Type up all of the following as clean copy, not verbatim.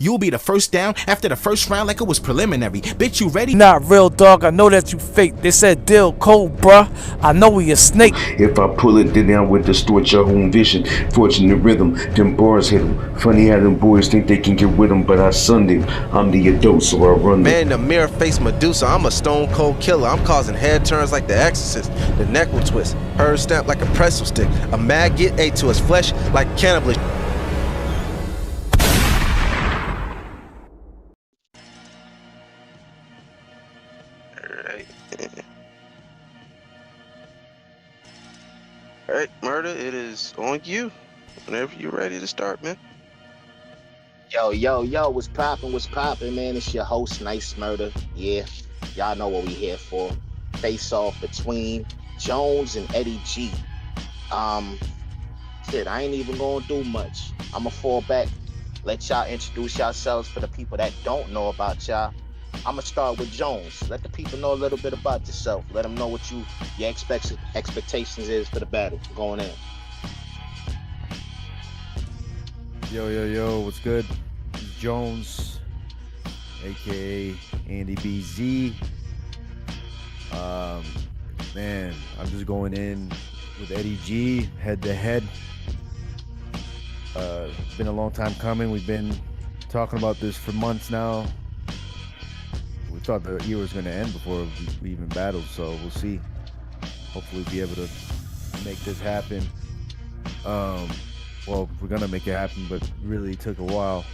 You'll be the first down after the first round like it was preliminary. Bitch, you ready? Not real, dog. I know that you fake. They said deal cold, bruh. I know we a snake. If I pull it, then I would distort your own vision. Fortunate rhythm, them bars hit them. Funny how them boys think they can get with them, but I sunned him. I'm the adult, so I run them. Man, the mirror face Medusa, I'm a stone cold killer. I'm causing head turns like the Exorcist. The neck will twist, her stamp like a pretzel stick. A maggot ate to his flesh like cannibalism. Alright, Murder, it is on you. Whenever you're ready to start, man. Yo, what's poppin', man? It's your host, Nice Murder. Yeah, y'all know what we here for. Face off between Jones and Eddy G. Shit, I ain't even gonna do much. I'ma fall back, let y'all introduce yourselves for the people that don't know about y'all. I'ma start with Jones. Let the people know a little bit about yourself. Let them know what your expectations is for the battle going in. Yo, what's good? It's Jones, aka Andy BZ. Man, I'm just going in with Eddy G, head to head. It's been a long time coming. We've been talking about this for months now. We thought the year was going to end before we even battled, so we'll see. Hopefully be able to make this happen. Well, we're gonna make it happen, but really it took a while.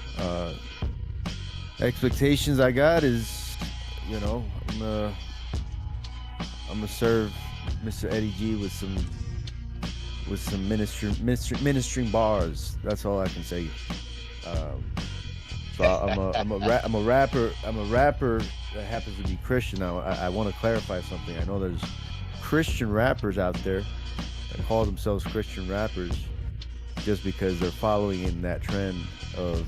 Expectations I got is, I'm gonna serve Mr. Eddy G with some ministering bars. That's all I can say. So I'm a rapper that happens to be Christian. Now I want to clarify something. I know there's Christian rappers out there that call themselves Christian rappers, just because they're following in that trend of,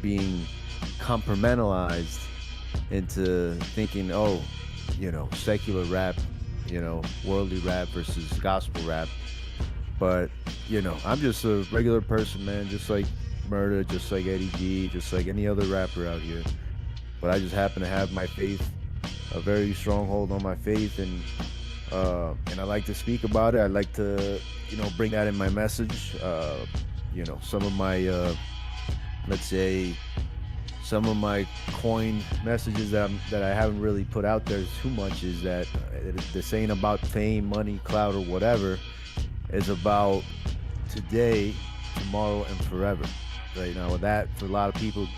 being compartmentalized into thinking, secular rap, worldly rap versus gospel rap. But, I'm just a regular person, man, just like Murder, just like Eddy G, just like any other rapper out here. But I just happen to have my faith, a very strong hold on my faith, and I like to speak about it. I like to, bring that in my message. Some of my, some of my coined messages that I haven't really put out there too much is that this ain't about fame, money, clout, or whatever. It's about today, tomorrow, and forever. Right now, with that, for a lot of people,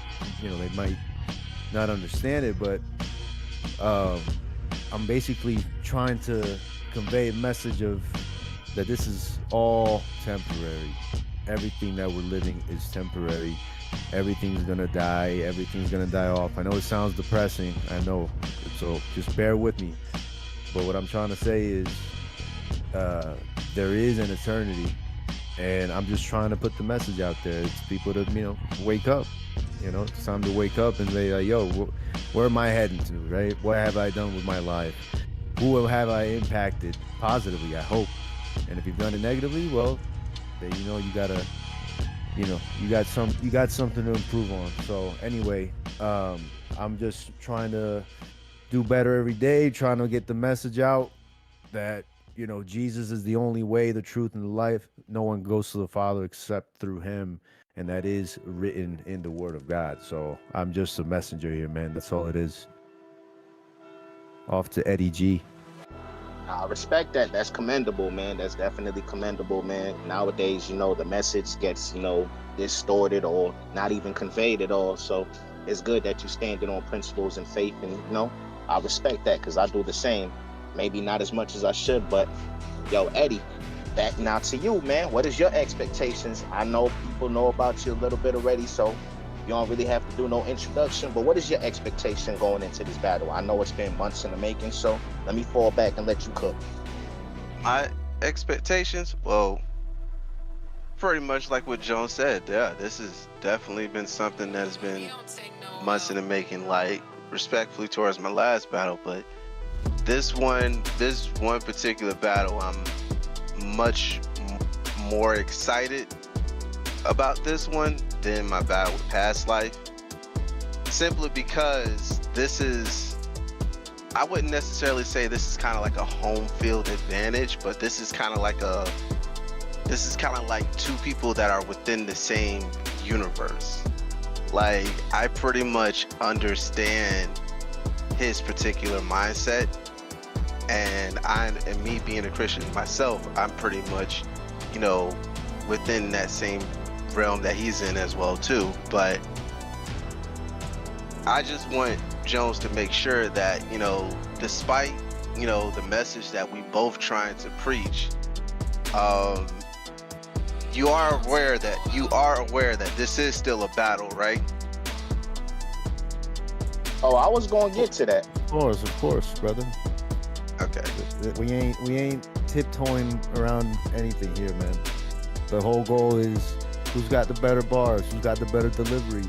they might not understand it, but I'm basically trying to convey a message of that this is all temporary. Everything that we're living is temporary. Everything's gonna die. Everything's gonna die off. I know it sounds depressing. I know. So just bear with me. But what I'm trying to say is there is an eternity, and I'm just trying to put the message out there. It's people to, wake up. It's time to wake up and say, like, yo, where am I heading to, right? What have I done with my life? Who have I impacted positively, I hope. And if you've done it negatively, well, then you gotta, you got something to improve on. So anyway, I'm just trying to do better every day, trying to get the message out that, Jesus is the only way, the truth, and the life. No one goes to the Father except through him, and that is written in the Word of God. So I'm just a messenger here, man. That's all it is. Off to Eddy G. I respect that. That's commendable, man. That's definitely commendable, man. Nowadays, the message gets, distorted or not even conveyed at all. So it's good that you're standing on principles and faith, and, I respect that because I do the same. Maybe not as much as I should, but yo, Eddy, back now to you, man. What is your expectations? I know people know about you a little bit already, so you don't really have to do no introduction, but what is your expectation going into this battle? I know it's been months in the making, so let me fall back and let you cook. My expectations? Well, pretty much like what Jones said. Yeah, this has definitely been something that has been months in the making, like respectfully towards my last battle, but this one particular battle, I'm much more excited about this one than my battle with Past Life. simply because this is, I wouldn't necessarily say this is kind of like a home field advantage, but this is kind of like two people that are within the same universe. Like, I pretty much understand his particular mindset, and me being a Christian myself, I'm pretty much, you know, within that same realm that he's in as well too. But I just want Jones to make sure that, despite, the message that we both trying to preach, um, you are aware that this is still a battle, right? Oh, I was gonna get to that. Of course, brother. Okay. We ain't tiptoeing around anything here, man. The whole goal is who's got the better bars, who's got the better delivery,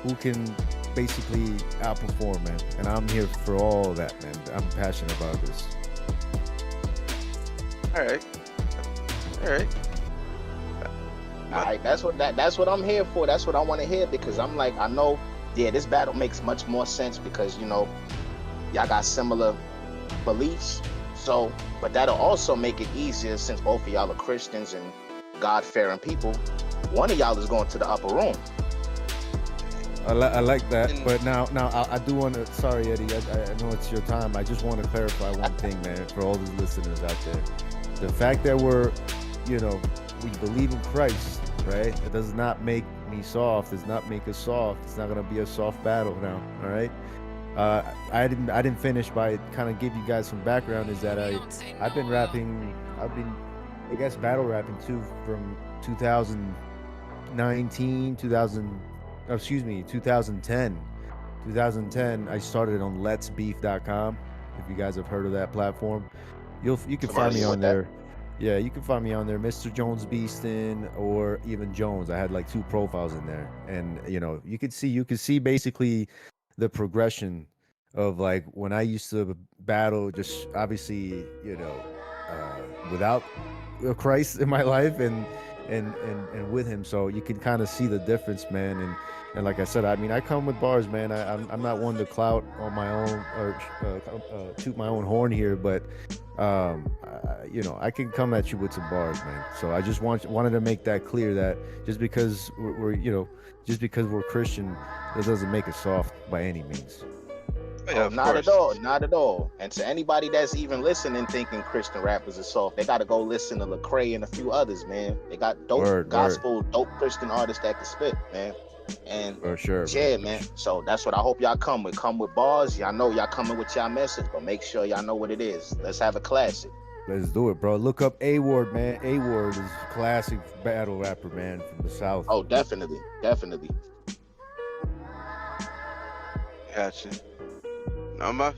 who can basically outperform, man. And I'm here for all of that, man. I'm passionate about this. All right. All right, that's what I'm here for. That's what I want to hear, because I'm like, I know, yeah, this battle makes much more sense because y'all got similar beliefs. So, but that'll also make it easier since both of y'all are Christians and God-fearing people. One of y'all is going to the upper room. I like that, but now I do want to. Sorry, Eddie. I know it's your time. I just want to clarify one thing, man, for all the listeners out there. The fact that we believe in Christ, right? It does not make me soft. Does not make us soft. It's not gonna be a soft battle now. All right. I didn't finish by kind of give you guys some background. Is that I've been rapping. I guess battle rapping too from 2019, 2010. 2010, I started on letsbeef.com. If you guys have heard of that platform, you can find me on there. Yeah, you can find me on there, Mr. Jones Beaston, or even Jones. I had like 2 profiles in there, and you could see basically the progression of like when I used to battle, just obviously without Christ in my life, and with him, so you can kind of see the difference, man. And like I said, I mean, I come with bars, man. I'm not one to clout on my own or toot my own horn here, but I can come at you with some bars, man. So I just wanted to make that clear, that just because we're Christian, that doesn't make us soft by any means. Yeah, Not at all, not at all. And to anybody that's even listening, thinking Christian rappers are soft, they got to go listen to Lecrae and a few others, man. They got dope gospel, dope Christian artists that can spit, man. And for sure, yeah, man. So that's what I hope y'all come with. Come with bars. Y'all know y'all coming with y'all message, but make sure y'all know what it is. Let's have a classic. Let's do it, bro. Look up A-Ward, man. A-Ward is a classic battle rapper, man, from the South. Oh, definitely. Gotcha. Now my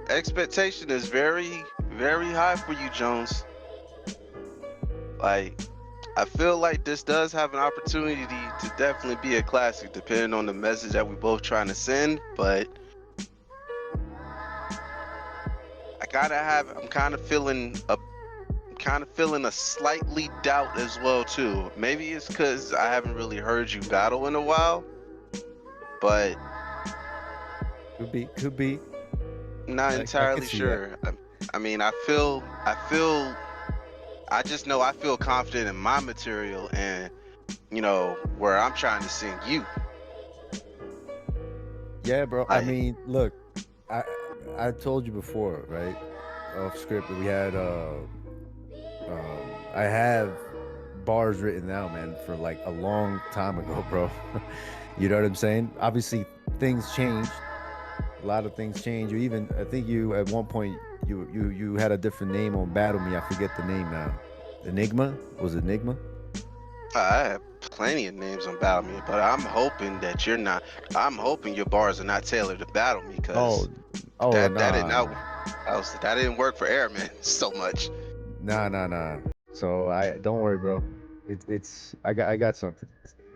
expectation is very, very high for you, Jones. Like, I feel like this does have an opportunity to definitely be a classic, depending on the message that we both trying to send. But I'm kind of feeling a slightly doubt as well too. Maybe it's because I haven't really heard you battle in a while, but could be. Not entirely sure. I mean, I just know I feel confident in my material and, where I'm trying to send you. Yeah, bro. I mean, look, I told you before, right? Off script that we had, I have bars written out, man, for like a long time ago, bro. You know what I'm saying? Obviously, things changed. A lot of things change. You even, I think you at one point you had a different name on Battle Me. I forget the name now. Enigma? Was it Enigma? I have plenty of names on Battle Me, but I'm hoping that you're not. I'm hoping your bars are not tailored to Battle Me, because that didn't work for Airman so much. Nah. So don't worry, bro. I got something.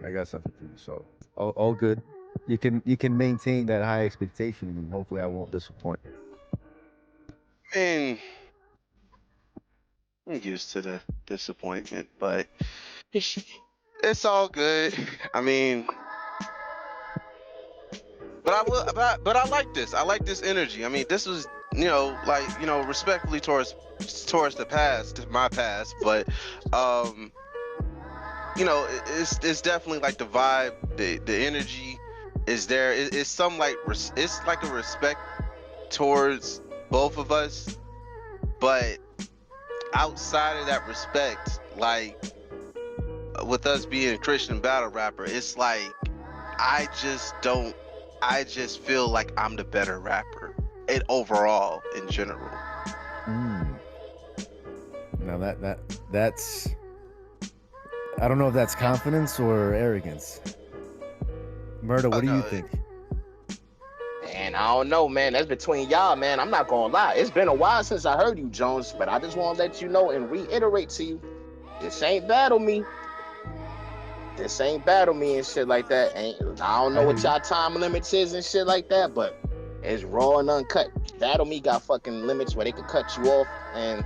I got something for you. So all good. You can maintain that high expectation, and hopefully I won't disappoint. Man, I'm used to the disappointment, but it's all good. I mean, But I will, but I like this. I like this energy. I mean, this was, like, respectfully towards the past, my past. But, it's definitely like the vibe, the energy is there. It's some like it's like a respect towards both of us. But outside of that respect, like with us being a Christian battle rapper, it's like I just feel like I'm the better rapper overall in general. Now that's I don't know if that's confidence or arrogance. Murder, what do you think? Man, I don't know, man. That's between y'all, man. I'm not gonna lie. It's been a while since I heard you, Jones, but I just want to let you know and reiterate to you, this ain't battle me. This ain't battle me and shit like that. I don't know what y'all time limits is and shit like that, but it's raw and uncut. Battle me got fucking limits where they could cut you off, and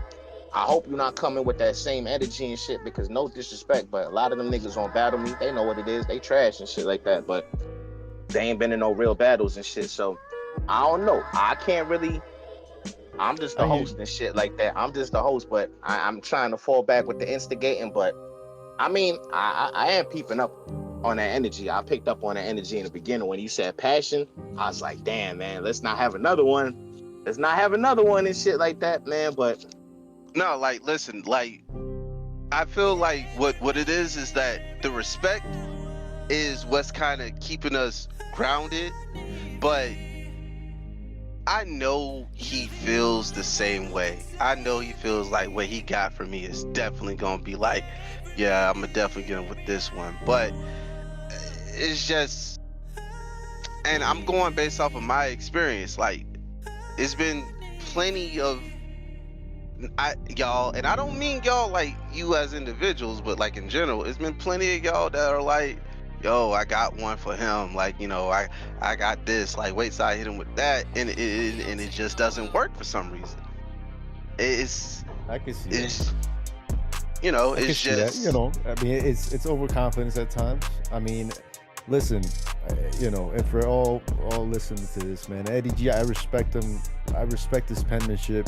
I hope you're not coming with that same energy and shit, because no disrespect, but a lot of them niggas on Battle Me, they know what it is. They trash and shit like that, but they ain't been in no real battles and shit. So I don't know. I can't really. I'm just the host and shit like that. I'm just the host, but I'm trying to fall back with the instigating. But I mean, I am peeping up on that energy. I picked up on that energy in the beginning when you said passion. I was like, damn, man, let's not have another one. Let's not have another one and shit like that, man. But no, like, listen, like, I feel like what it is that the respect is what's kind of keeping us grounded, but I know he feels the same way. I know he feels like what he got from me is definitely gonna be like, yeah, I'm gonna definitely get him with this one, but it's just, and I'm going based off of my experience, like, it's been plenty of y'all, and I don't mean y'all like you as individuals, but like in general, it's been plenty of y'all that are like, yo, I got one for him, like, I got this, like, wait till I hit him with that, and it just doesn't work for some reason. I can see it's that. It's just I mean, it's overconfidence at times. I mean, listen, if we're all listening to this, man, Eddie G, I respect him. I respect his penmanship.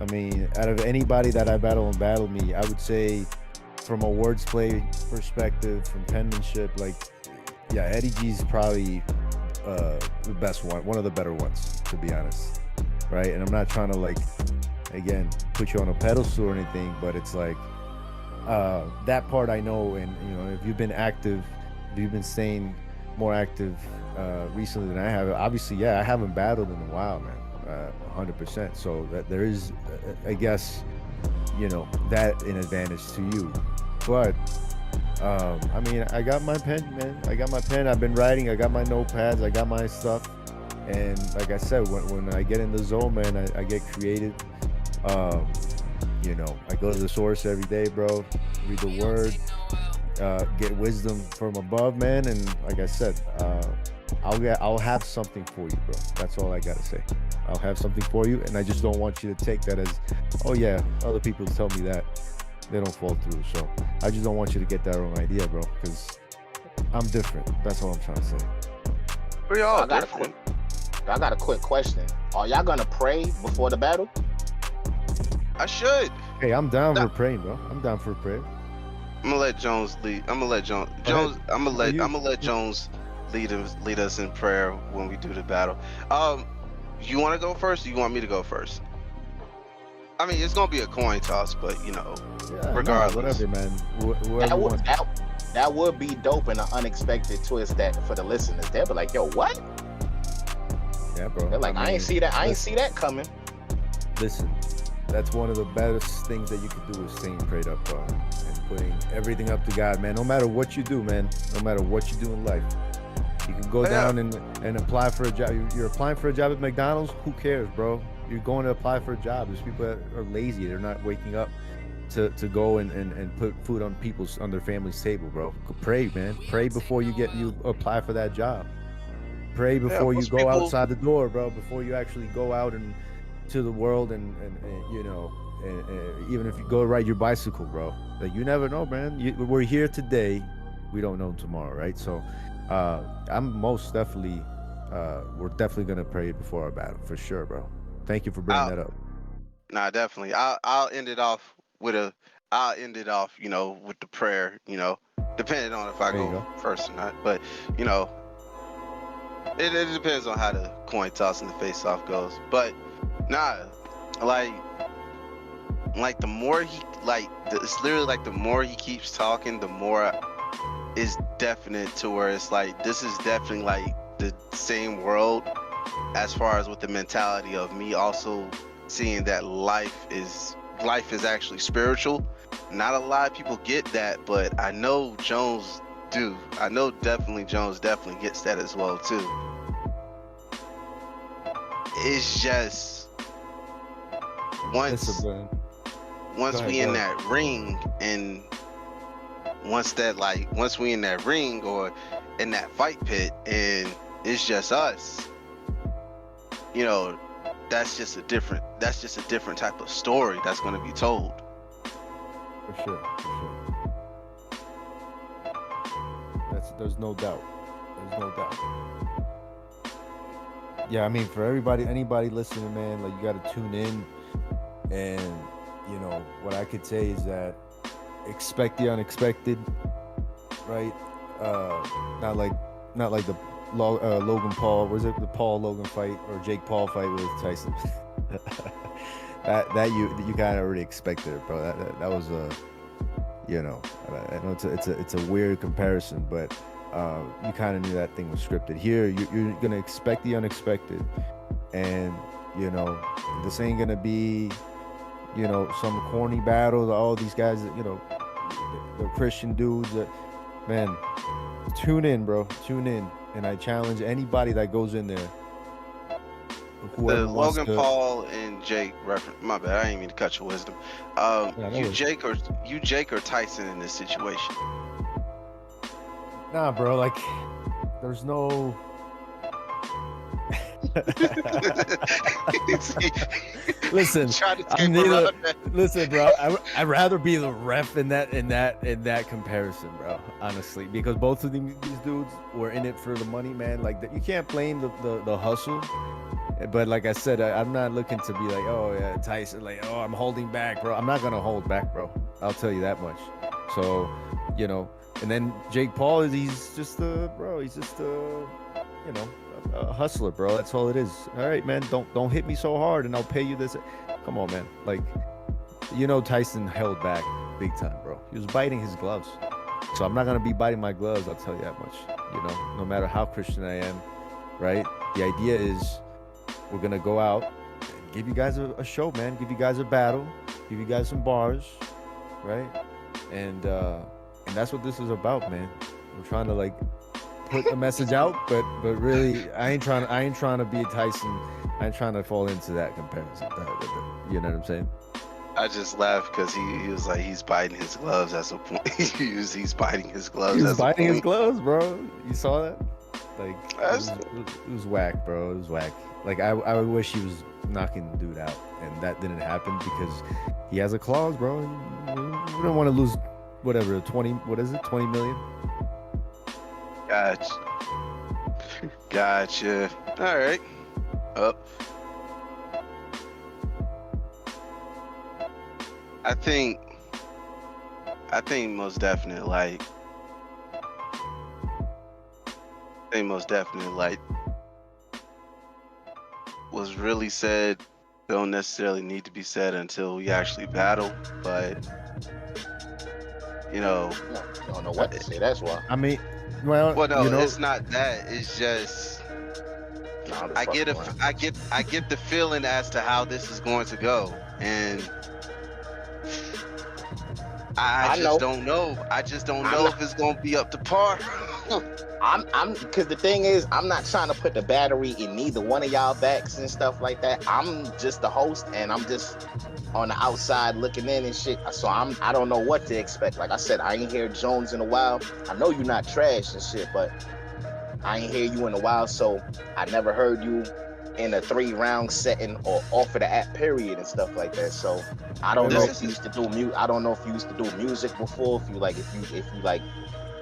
I mean, out of anybody that I battle and Battle Me, I would say from a words play perspective, from penmanship, like, yeah, Eddie G's probably the best one of the better ones, to be honest, right? And I'm not trying to, like, again, put you on a pedestal or anything, but it's like that part I know, and if you've been active, if you've been staying more active recently than I have, obviously, yeah, I haven't battled in a while, man. 100%. So that there is, I guess, that an advantage to you. But I mean, I got my pen, man. I got my pen. I've been writing. I got my notepads. I got my stuff. And like I said, when I get in the zone, man, I get creative. I go to the source every day, bro. Read the word. Get wisdom from above, man. And like I said, I'll have something for you, bro. That's all I gotta say. I'll have something for you, and I just don't want you to take that as, oh yeah, other people tell me that, they don't fall through. So I just don't want you to get that wrong idea, bro, because I'm different. That's all I'm trying to say. We all I got a quick question. Are y'all gonna pray before the battle? I should. Hey, I'm down for praying, bro. I'm down for a prayer. I'm gonna let Jones lead. I'm gonna let Jones. I'm gonna let Jones lead us in prayer when we do the battle. You want to go first? Or you want me to go first? I mean, it's gonna be a coin toss, but regardless, whatever, man. That would be dope and an unexpected twist that for the listeners. They'll be like, "Yo, what?" Yeah, bro. They're like, I ain't see that. I ain't see that coming. Listen, that's one of the best things that you can do is staying prayed up, bro, and putting everything up to God, man. No matter what you do, man. No matter what you do in life. You can go down and apply for a job. You're applying for a job at McDonald's. Who cares, bro? You're going to apply for a job. There's people that are lazy. They're not waking up to go and put food on their family's table, bro. Pray, man. Pray before you apply for that job. Pray before you go outside the door, bro. Before you actually go out and to the world and even if you go ride your bicycle, bro. Like, you never know, man. We're here today. We don't know tomorrow, right? So I'm most definitely we're definitely gonna pray before our battle for sure, bro. Thank you for bringing that up. Nah, definitely. I'll end it off with a. I'll end it off, with the prayer. Depending on if I There you go go. first or not. But you know, it depends on how the coin toss and the face off goes. But nah, like the more he it's literally like the more he keeps talking, the more it's definite to where it's like this is definitely like the same world as far as with the mentality of me also seeing that life is actually spiritual. Not a lot of people get that, but I know Jones do. I know definitely Jones definitely gets that as well too. It's just once Listen, man. once Go ahead, we go in ahead. that ring and once we in that ring or in that fight pit and it's just us, that's just a different type of story that's going to be told. For sure. There's no doubt. There's no doubt. Yeah, I mean, for anybody listening, man, like you got to tune in, and what I could say is that expect the unexpected, right? Not like the Logan Paul. Was it the Paul Logan fight or Jake Paul fight with Tyson? that you kind of already expected it, bro. That was I know it's a weird comparison, but you kind of knew that thing was scripted. Here, you're gonna expect the unexpected, and this ain't gonna be some corny battle. All these guys, they're Christian dudes. Man, tune in, bro. Tune in, and I challenge anybody that goes in there. The Wants Logan to, Paul and Jake reference. My bad, I didn't mean to cut your wisdom. Yeah, no You worries. Jake or Tyson in this situation. Nah, bro. Like, there's no. Listen, Try to I'm take a neither. run. Listen, bro. I'd rather be the ref in that comparison, bro. Honestly, because both of these dudes were in it for the money, man. Like, you can't blame the hustle. But like I said, I'm not looking to be like, oh yeah, Tyson, like, oh, I'm holding back, bro. I'm not gonna hold back, bro. I'll tell you that much. So, and then Jake Paul he's just a hustler, bro. That's all it is. All right, man. Don't hit me so hard, and I'll pay you this. Come on, man. Like, Tyson held back big time, bro. He was biting his gloves. So I'm not gonna be biting my gloves. I'll tell you that much. No matter how Christian I am, right? The idea is we're gonna go out and give you guys a show, man. Give you guys a battle. Give you guys some bars, right? And that's what this is about, man. We're trying to like put a message out, but really, I ain't trying to be a Tyson. I ain't trying to fall into that comparison. You know what I'm saying? I just laughed because he was like he's biting his gloves. That's a point. He's biting his gloves. He was as a biting his point. gloves, bro. You saw that? Like, it was whack, bro. It was whack. Like, I wish he was knocking the dude out, and that didn't happen because he has a clause, bro. You don't want to lose whatever 20 million. Gotcha. All right. Up. I think most definitely like was really said don't necessarily need to be said until we actually battle, but You don't know what to say. That's why. I mean, well, no, it's not that. It's just Nah, I'm I just get fucking around. I get the feeling as to how this is going to go, and I just know. don't know. I just don't I'm know not- if it's going to be up to par. I'm because the thing is, I'm not trying to put the battery in neither one of y'all backs and stuff like that. I'm just the host, and I'm just on the outside looking in and shit. So I don't know what to expect. Like I said, I ain't hear Jones in a while. I know you're not trash and shit, but I ain't hear you in a while. So I never heard you in a 3-round setting or off of the app period and stuff like that. So I don't know if you used to do mute. I don't know if you used to do music before. If you like,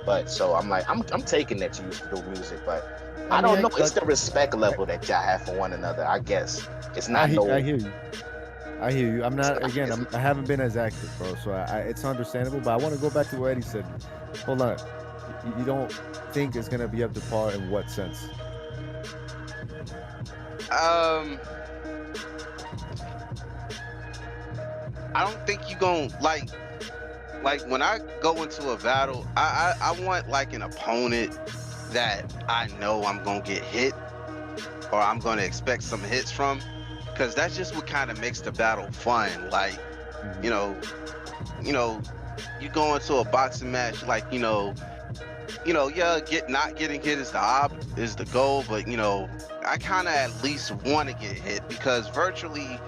but so I'm like, I'm taking that you used to do music, but I mean, don't know. It's the respect level that y'all have for one another. I guess it's not I no. hear you. I hear you. I'm not again. It's, I haven't been as active, bro. So it's understandable. But I want to go back to what Eddie said. Hold on. You don't think it's gonna be up to par in what sense? I don't think you gonna like when I go into a battle, I want like an opponent that I know I'm gonna get hit or I'm gonna expect some hits from, because that's just what kind of makes the battle fun. Like, you know, you go into a boxing match, like, yeah, not getting hit is the goal, but I kind of at least want to get hit, because virtually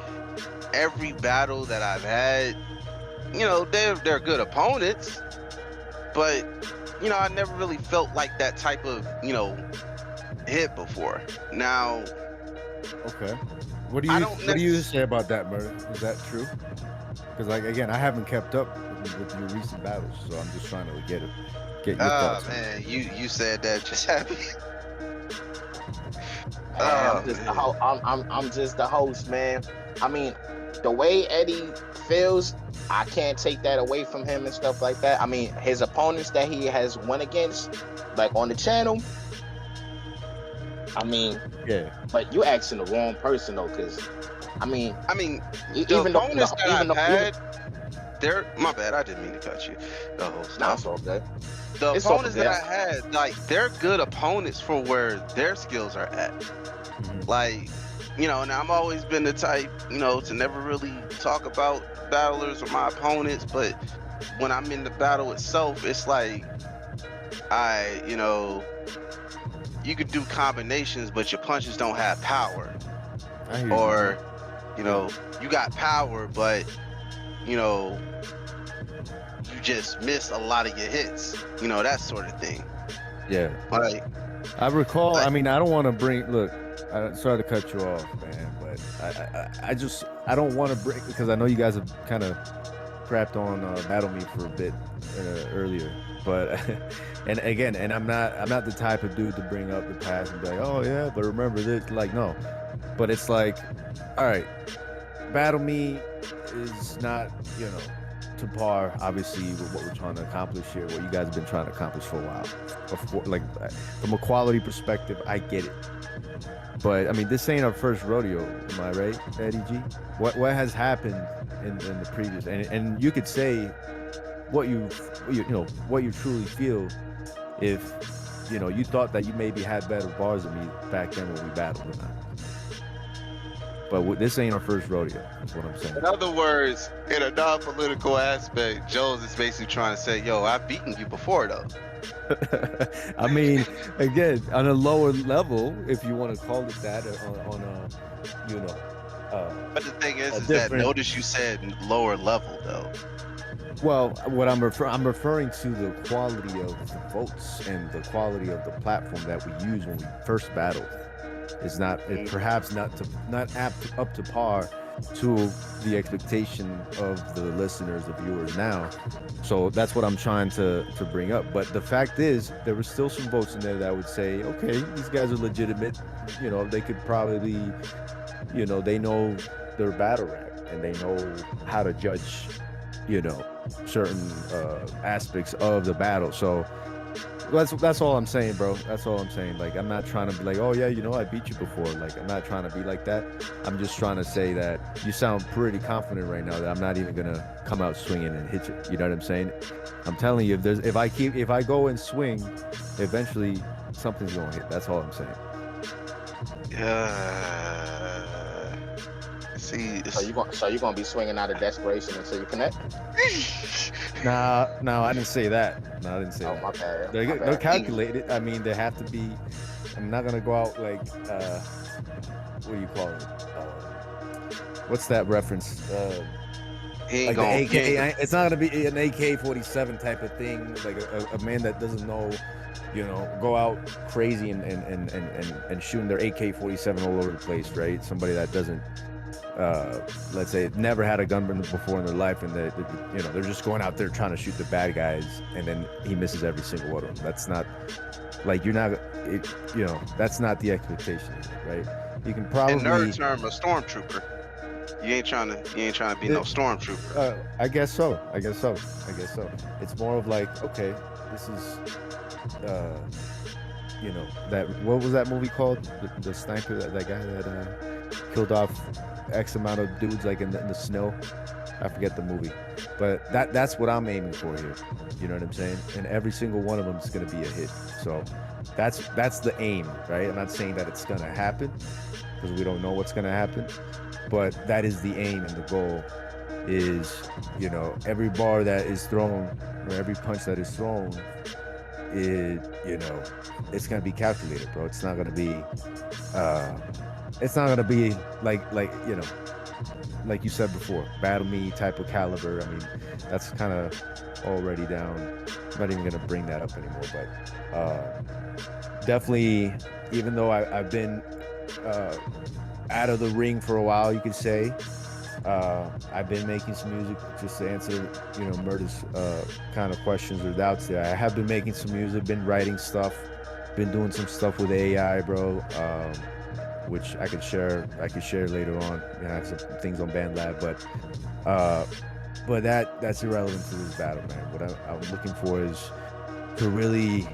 every battle that I've had, they're good opponents, but I never really felt like that type of hit before. Now, Okay. What do I you don't what do you say about that, Murder? Is that true? Because like again, I haven't kept up with your recent battles, so I'm just trying to get your thoughts. Man, you said that just happened. I'm just the host, man. I mean, the way Eddie feels, I can't take that away from him and stuff like that. I mean, his opponents that he has won against, like on the channel. I mean, Yeah. but you asking the wrong person though, because I mean, the even though, opponents that I've had, even, they're my bad. I didn't mean to cut you. The host. nah, it's all good. The It's all opponents good. that I had, like, they're good opponents for where their skills are at. Like, and I've always been the type, to never really talk about battlers or my opponents, but when I'm in the battle itself, it's like, you could do combinations, but your punches don't have power. I hear Or, you got power, but, you just miss a lot of your hits, that sort of thing. Yeah. Like, I recall. I mean, I don't want to bring. Look, sorry to cut you off, man, but I don't want to bring, because I know you guys have kind of crapped on Battle Me for a bit earlier, but and again, and I'm not the type of dude to bring up the past and be like, oh yeah, but remember this. Like, no, but it's like, all right, Battle Me is not to par, obviously, with what we're trying to accomplish here, what you guys have been trying to accomplish for a while. Like, from a quality perspective, I get it. But I mean, this ain't our first rodeo, am I right, Eddie G? What has happened in the previous, and you could say what you truly feel, if you thought that you maybe had better bars than me back then when we battled or not. But this ain't our first rodeo, is what I'm saying. In other words, in a non-political aspect, Jones is basically trying to say, yo, I've beaten you before, though. I mean, again, on a lower level, if you want to call it that, but the thing is that notice you said lower level, though. Well, what I'm referring to the quality of the votes and the quality of the platform that we used when we first battled. Is perhaps not up to par to the expectation of the listeners, the viewers now. So that's what I'm trying to bring up. But the fact is, there were still some votes in there that would say, okay, these guys are legitimate. They could probably, they know their battle rap and they know how to judge, certain aspects of the battle. So that's all I'm saying, bro. That's all I'm saying. Like, I'm not trying to be like, oh yeah, I beat you before. Like, I'm not trying to be like that. I'm just trying to say that you sound pretty confident right now that I'm not even gonna come out swinging and hit you. You know what I'm saying? I'm telling you, if I go and swing, eventually something's gonna hit. That's all I'm saying. See, so you gonna be swinging out of desperation until you connect? No, I didn't say that. No, I didn't say that. My bad. They're calculated. I mean, they have to be. I'm not gonna go out like, what do you call it? What's that reference? He ain't like gonna, the AK. It's not gonna be an AK-47 type of thing. Like a man that doesn't know, go out crazy and shooting their AK-47 all over the place, right? Somebody that doesn't, let's say, never had a gun before in their life, and they're just going out there trying to shoot the bad guys, and then he misses every single one of them. That's not like, you're not. that's not the expectation, right? You can In probably nerd term, a stormtrooper. You ain't trying to be no stormtrooper. I guess so. It's more of like, okay, this is that, what was that movie called? The sniper, that guy that killed off X amount of dudes like in the snow. I forget the movie, but that's what I'm aiming for here. You know what I'm saying? And every single one of them is gonna be a hit. So that's the aim, right? I'm not saying that it's gonna happen because we don't know what's gonna happen, but that is the aim and the goal. Is every bar that is thrown or every punch that is thrown, it's gonna be calculated, bro. It's not gonna be like you said before, battle me type of caliber. I mean, that's kind of already down. I'm not even gonna bring that up anymore, but definitely, even though I've been out of the ring for a while, you could say, I've been making some music just to answer, Murder's kind of questions or doubts there. I have been making some music, been writing stuff, been doing some stuff with AI, bro. Which I could share later on. I have some things on BandLab, but that's irrelevant to this battle, man. What I'm looking for is to really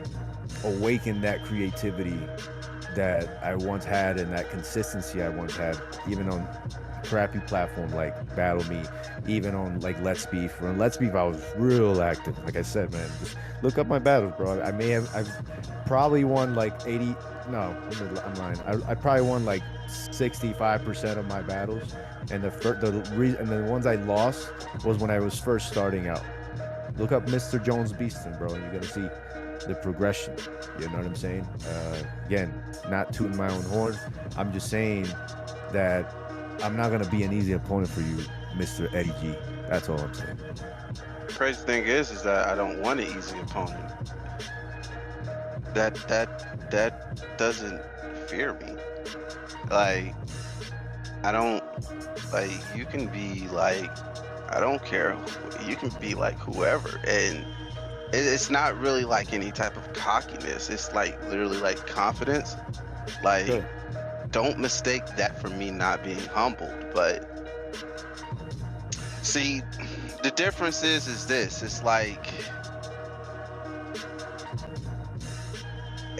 awaken that creativity that I once had and that consistency I once had, even on crappy platform like Battle Me, even on like Let's Beef. On Let's Beef, I was real active. Like I said, man, just look up my battles, bro. I've probably won like 80. No, I'm lying. I probably won like 65% of my battles, and the ones I lost was when I was first starting out. Look up Mr. Jones Beastin', bro, and you're gonna see the progression. You know what I'm saying? Again, not tooting my own horn. I'm just saying that I'm not gonna be an easy opponent for you, Mr. Eddy G. That's all I'm saying. The crazy thing is that I don't want an easy opponent. That doesn't fear me. Like, I don't, like, you can be like, I don't care. You can be like whoever, and it's not really like any type of cockiness. It's like literally like confidence. Like, Sure. Don't mistake that for me not being humbled. But see, the difference is this. It's like,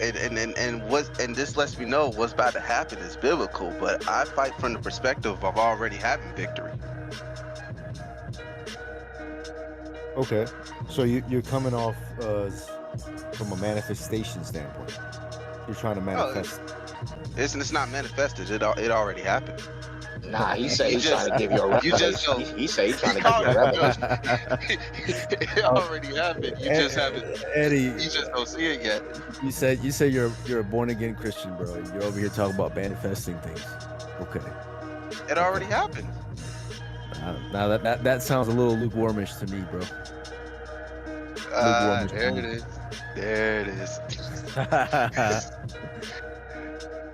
and this lets me know what's about to happen is biblical. But I fight from the perspective of already having victory. Okay, so you're coming off from a manifestation standpoint. You're trying to manifest. It's not manifested. It already happened. Nah, he said he's just- trying to give you a you just revelation. He said he's trying to He give you a called it revelation. It already happened. You just haven't. Eddie, You just don't see it yet. you say you're a born again Christian, bro. And you're over here talking about manifesting things. Okay. It already happened. Now that sounds a little lukewarmish to me, bro. There it is. There it is.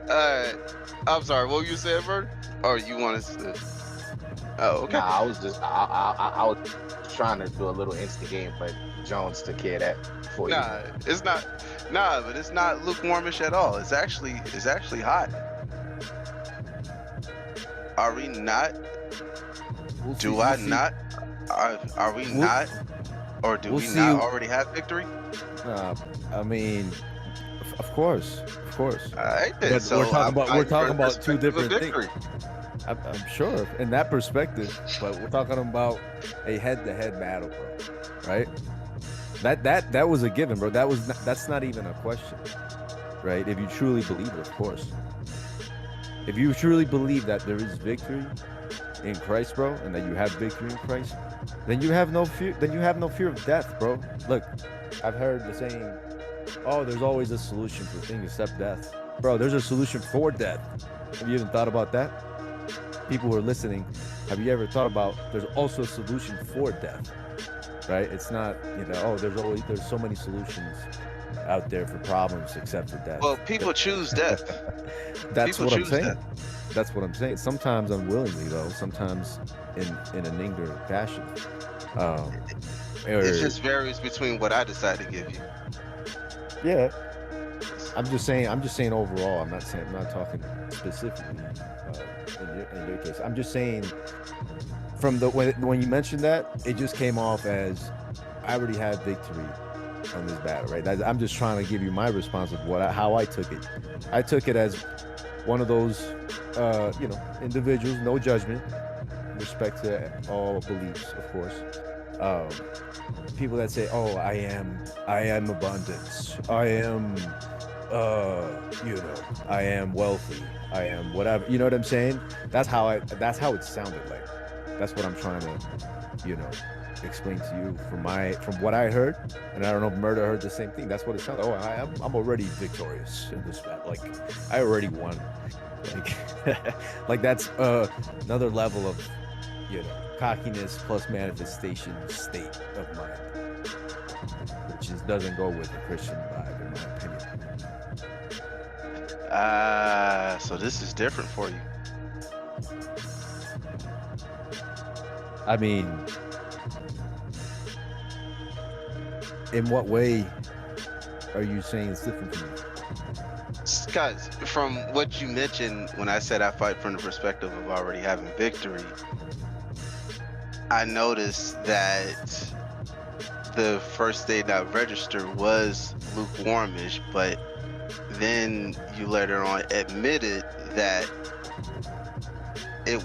Alright. I'm sorry, what were you saying, Vern? Or you want us to... Oh, okay. Nah, I was just I was trying to do a little instigate, but Jones took care of that for you. Nah, it's not... Nah, but it's not lukewarmish at all. It's actually hot. Are we not? Do I not? Are we not? Or do we'll we see. not already have victory? I mean, of course. Alright, then. But So we're talking about two perspective of different things. victory. I'm sure in that perspective, but we're talking about a head-to-head battle, bro. Right? That was a given, bro. That's not even a question, right? If you truly believe it, of course. If you truly believe that there is victory in Christ, bro, and that you have victory in Christ, then you have no fear. Then you have no fear of death, bro. Look, I've heard the saying, "Oh, there's always a solution for things except death." Bro, there's a solution for death. Have you even thought about that? People who are listening, have you ever thought about there's also a solution for death? Right? It's not, there's so many solutions out there for problems except for death. Well, people choose death. That's people what I'm choose saying. death. That's what I'm saying. Sometimes unwillingly, though. Sometimes in an ignorant fashion. It just varies between what I decide to give you. Yeah. I'm just saying overall. I'm not talking specifically in your case. I'm just saying from the when you mentioned that, it just came off as I already had victory on this battle, right? I'm just trying to give you my response of how I took it. I took it as one of those, individuals, no judgment, respect to all beliefs, of course. People that say, "Oh, I am abundance. I am, I am wealthy. I am whatever." You know what I'm saying? That's how it sounded like. That's what I'm trying to, explain to you from what I heard, and I don't know if Murder heard the same thing. That's what it sounded. Oh, I'm already victorious in this battle. Like I already won. Like, like that's another level of, cockiness plus manifestation state of mind, which doesn't go with the Christian vibe, in my opinion. So this is different for you. I mean, in what way are you saying it's different from me? Because from what you mentioned, when I said I fight from the perspective of already having victory, I noticed that the first state I registered was lukewarmish, but then you later on admitted that it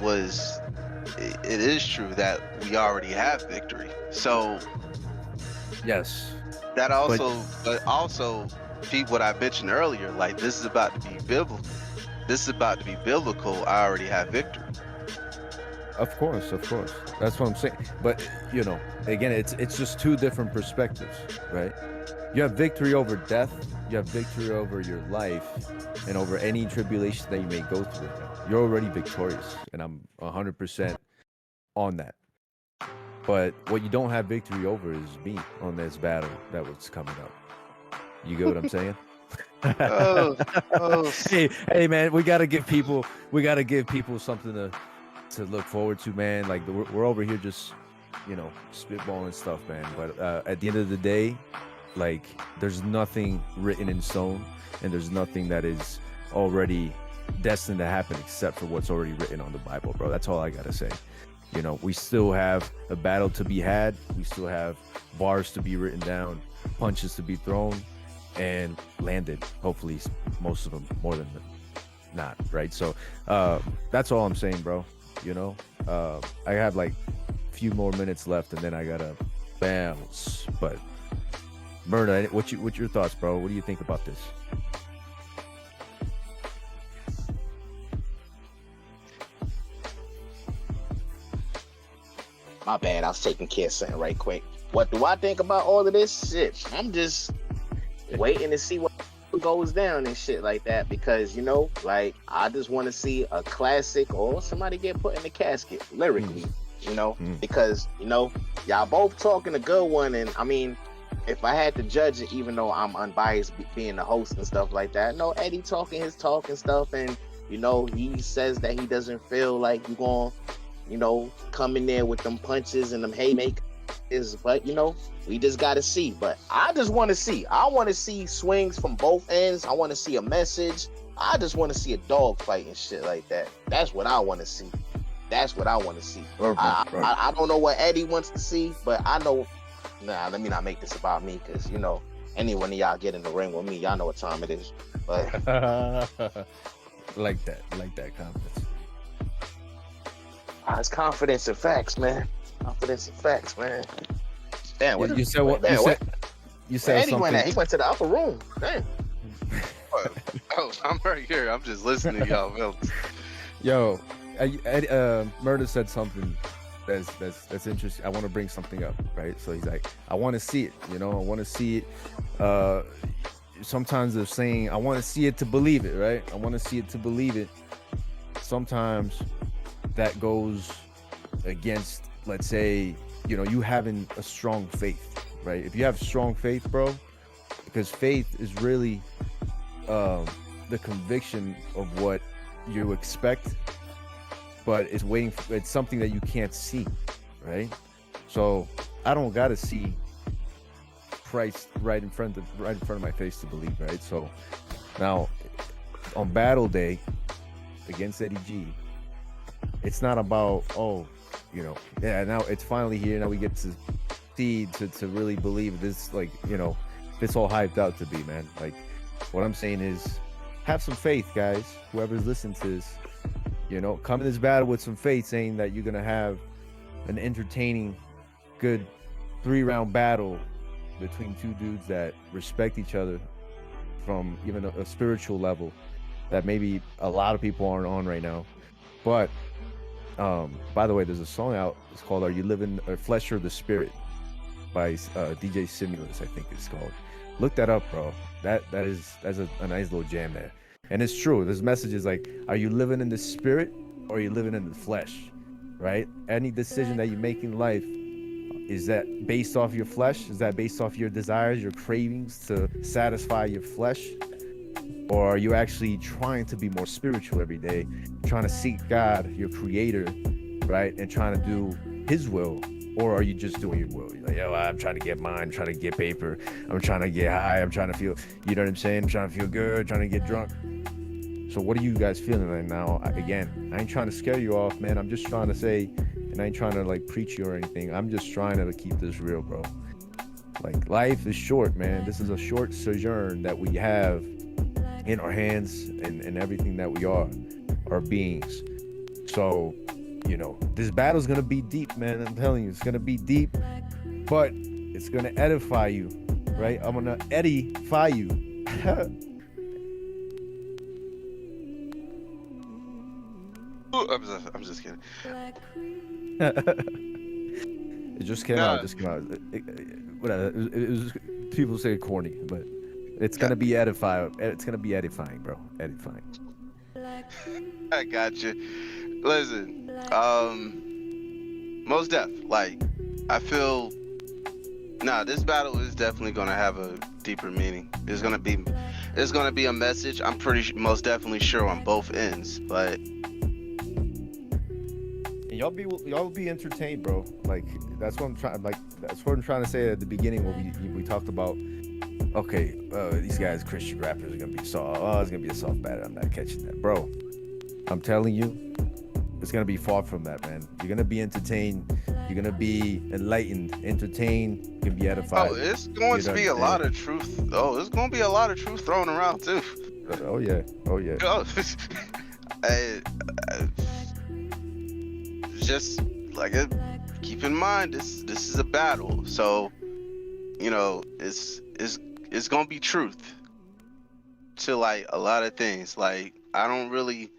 is true that we already have victory. So Yes. that but also Pete, what I mentioned earlier, like this is about to be biblical. This is about to be biblical. I already have victory. Of course. That's what I'm saying. But again, it's just two different perspectives, right? You have victory over death. You have victory over your life, and over any tribulation that you may go through. You're already victorious, and I'm 100% on that. But what you don't have victory over is me on this battle that was coming up. You get what I'm saying? Oh. Hey, man, we gotta give people something to look forward to, man. Like we're over here just, spitballing stuff, man. But at the end of the day, like there's nothing written in stone, and there's nothing that is already destined to happen except for what's already written on the Bible, bro. That's all I gotta say. We still have a battle to be had. We still have bars to be written down, punches to be thrown, and landed. Hopefully, most of them, more than not, right? So that's all I'm saying, bro. I have like a few more minutes left, and then I gotta bounce. But Murda, what's your thoughts, bro? What do you think about this? My bad, I was taking care of something right quick. What do I think about all of this shit? I'm just waiting to see what goes down and shit like that, because like I just want to see a classic or somebody get put in the casket lyrically, because y'all both talking a good one, and I mean, if I had to judge it, even though I'm unbiased being the host and stuff like that, no, Eddy talking his talk and stuff, and he says that he doesn't feel like you gonna come in there with them punches and them haymakers, but we just gotta see. But I just want to see. I want to see swings from both ends. I want to see a message. I just want to see a dog fight and shit like that. That's what I want to see. I don't know what Eddy wants to see, but I know. Nah, let me not make this about me, because any one of y'all get in the ring with me, y'all know what time it is. But like that confidence. It's confidence and facts, man. Damn, what you said? What you said? Eddie something. he went to the upper room. Damn. Oh, I'm right here. I'm just listening to y'all. Yo, Murda said something that's interesting. I want to bring something up, right? So he's like, I want to see it. I want to see it. Sometimes they're saying, I want to see it to believe it, right? I want to see it to believe it. Sometimes that goes against, let's say, you having a strong faith, right? If you have strong faith, bro, because faith is really the conviction of what you expect, but it's something that you can't see, right? So I don't gotta see Christ right in front of my face to believe, right? So Now, on battle day against Eddie G, it's not about, yeah, now it's finally here. Now we get to see, to really believe this, like, this all hyped out to be, man. Like, what I'm saying is, have some faith, guys. Whoever's listening to this, come in this battle with some faith, saying that you're gonna have an entertaining, good 3-round battle between two dudes that respect each other from even a spiritual level that maybe a lot of people aren't on right now. But by the way, there's a song out. It's called "Are You Living Flesh or the Spirit" by DJ Simulus, I think it's called. Look that up, bro. That's a nice little jam there. And it's true. This message is like, are you living in the spirit or are you living in the flesh? Right? Any decision that you make in life, is that based off your flesh? Is that based off your desires, your cravings to satisfy your flesh? Or are you actually trying to be more spiritual every day, trying to seek God, your creator, right? And trying to do his will? Or are you just doing your will? You're like, yo, I'm trying to get mine, I'm trying to get paper, I'm trying to get high, I'm trying to feel, you know what I'm saying? I'm trying to feel good, trying to get drunk. So what are you guys feeling right now? Again, I ain't trying to scare you off, man. I'm just trying to say, and I ain't trying to like preach you or anything. I'm just trying to keep this real, bro. Like, life is short, man. This is a short sojourn that we have in our hands and everything that we are, our beings. So, this battle's gonna be deep, man. I'm telling you, it's gonna be deep, but it's gonna edify you, right? I'm gonna edify you. I'm just kidding. It just came out. Whatever. It was, people say corny, but it's gonna be edifying. It's gonna be edifying, bro. Edifying. I got you. Listen, most def. Like, I feel. This battle is definitely gonna have a deeper meaning. There's gonna be a message. I'm most definitely sure on both ends, but. And y'all be entertained, bro. Like, that's what I'm trying. Like, that's what I'm trying to say at the beginning when we talked about. Okay, these guys, Christian rappers, are gonna be soft. Oh, it's gonna be a soft battle. I'm not catching that, bro. I'm telling you, it's gonna be far from that, man. You're gonna be entertained. You're gonna be enlightened, entertained. You can be edified. Oh, it's going to be a lot of truth. Oh, it's going to be a lot of truth thrown around too. Oh yeah. Oh, just like keep in mind, this is a battle, so it's gonna be truth to like a lot of things. Like, I don't really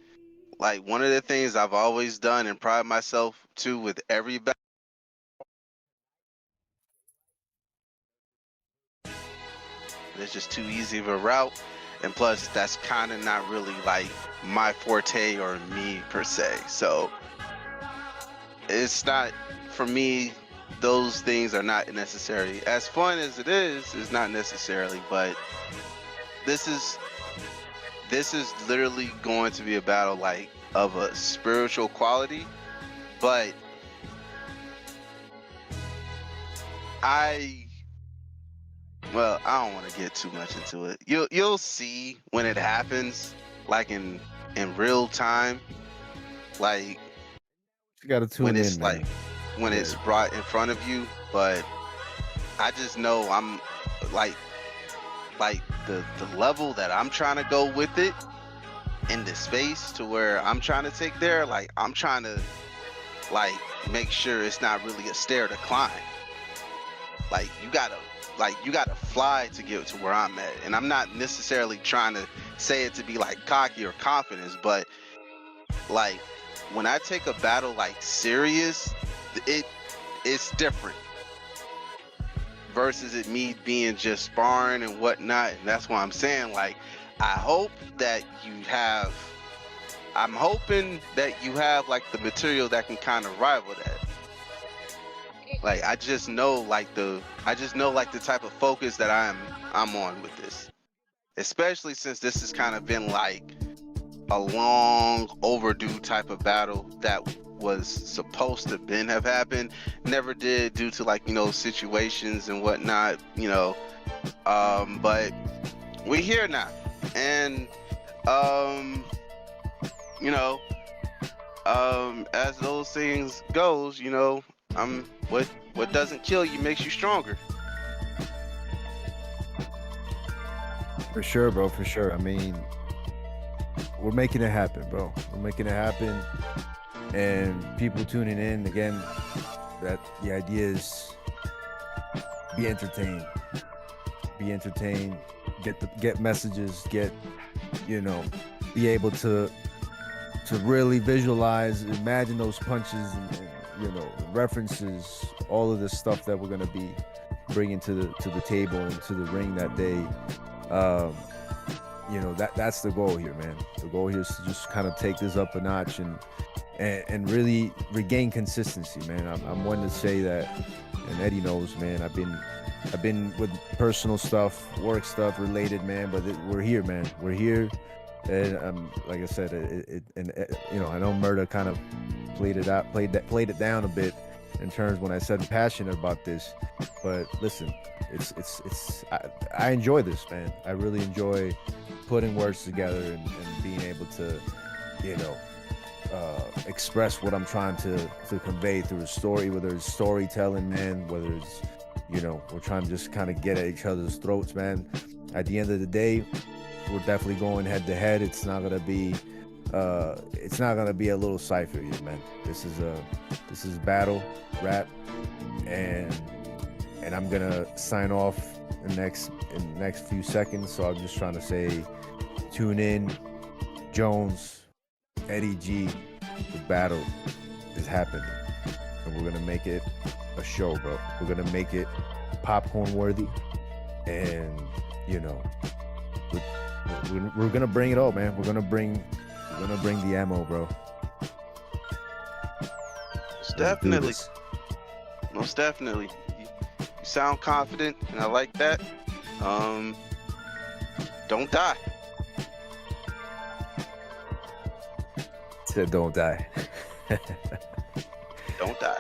like, one of the things I've always done and pride myself to with every battle, it's just too easy of a route, and plus that's kind of not really like my forte or me per se, so it's not, for me, those things are not necessary. As fun as it is not necessarily, but this is literally going to be a battle like of a spiritual quality, but I don't want to get too much into it. You'll see when it happens, like in real time, like You gotta tune when in, it's man. like when it's brought in front of you. But I just know I'm like the level that I'm trying to go with it in the space to where I'm trying to take there, like I'm trying to like make sure it's not really a stair to climb. Like you gotta fly to get to where I'm at. And I'm not necessarily trying to say it to be like cocky or confidence, but like when I take a battle like serious, it's different versus it me being just sparring and whatnot. And that's why I'm saying, like, I'm hoping that you have like the material that can kind of rival that. Like, I just know like the type of focus that I'm on with this, especially since this has kind of been like a long overdue type of battle that was supposed to have happened, never did due to like situations and whatnot, but we're here now, And you know, as those things goes, you know, what doesn't kill you makes you stronger. For sure, bro. For sure. I mean, we're making it happen, bro. We're making it happen, and people tuning in again. That the idea is be entertained. Be entertained. Get messages. Be able to really visualize, imagine those punches and references, all of this stuff that we're gonna be bringing to the table and to the ring that day. That's the goal here, man. The goal here is to just kind of take this up a notch and really regain consistency, man. I'm one to say that, and Eddie knows, man. I've been with personal stuff, work stuff related, man. But we're here, man. We're here, and like I said, I know Murda kind of played it down a bit in terms when I said I'm passionate about this. But listen, I enjoy this, man. I really enjoy putting words together and being able to, express what I'm trying to convey through a story, whether it's storytelling, man, whether it's, we're trying to just kind of get at each other's throats, man. At the end of the day, we're definitely going head to head. It's not gonna be a little cipher here, man. This is battle rap, and I'm gonna sign off in the next few seconds. So I'm just trying to say, tune in, Jones, Eddy G. The battle is happening, and we're gonna make it a show, bro. We're gonna make it popcorn worthy, and we're gonna bring it all, man. We're gonna bring the ammo, bro. Most definitely. You sound confident, and I like that. Don't die. Said don't die. Don't die.